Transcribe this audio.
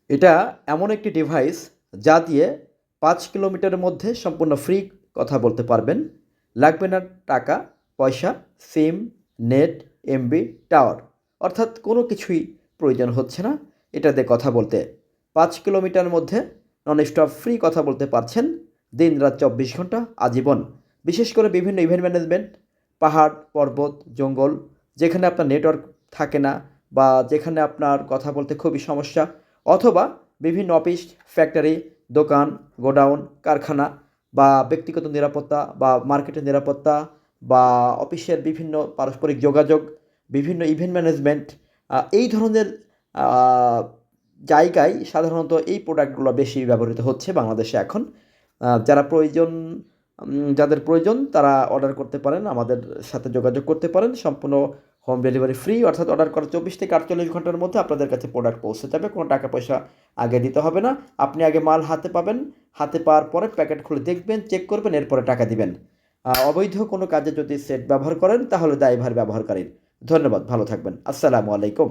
এটা এমন একটি ডিভাইস যা দিয়ে 5 কিলোমিটারের মধ্যে সম্পূর্ণ ফ্রি কথা বলতে পারবেন। লাগবে না টাকা, পয়সা, সিম, নেট, এমবি, টাওয়ার। অর্থাৎ কোনো কিছুই প্রয়োজন হচ্ছে না এটা দিয়ে কথা বলতে। 5 কিলোমিটারের মধ্যে নন স্টপ ফ্রি কথা বলতে পারছেন, দিন রাত 24 ঘন্টা আজীবন। বিশেষ করে বিভিন্ন ইভেন্ট ম্যানেজমেন্ট, পাহাড়, পর্বত, জঙ্গল, যেখানে আপনার নেটওয়ার্ক থাকে না বা যেখানে আপনার কথা বলতে খুবই সমস্যা, অথবা বিভিন্ন অফিস, ফ্যাক্টরি, দোকান, গোডাউন, কারখানা বা ব্যক্তিগত নিরাপত্তা বা মার্কেটের নিরাপত্তা বা অফিসের বিভিন্ন পারস্পরিক যোগাযোগ, বিভিন্ন ইভেন্ট ম্যানেজমেন্ট, এই ধরনের আ জায়গায় সাধারণত এই প্রোডাক্টগুলো বেশি ব্যবহৃত হচ্ছে বাংলাদেশে এখন। যারা প্রয়োজন যাদের প্রয়োজন তারা অর্ডার করতে পারেন, আমাদের সাথে যোগাযোগ করতে পারেন। সম্পূর্ণ হোম ডেলিভারি ফ্রি, অর্থাৎ অর্ডার করার 24 থেকে 48 ঘন্টার মধ্যে আপনাদের কাছে প্রোডাক্ট পৌঁছে যাবে। কোনো টাকা পয়সা আগে দিতে হবে না। আপনি আগে মাল হাতে পাবেন। হাতে পাওয়ার পরে প্যাকেট খুলে দেখবেন, চেক করবেন, এরপরে টাকা দিবেন। অবৈধ কোনো কাজে যদি সেট ব্যবহার করেন তাহলে দায়ভার ব্যবহারকারীর। ধন্যবাদ, ভালো থাকবেন। আসসালামু আলাইকুম।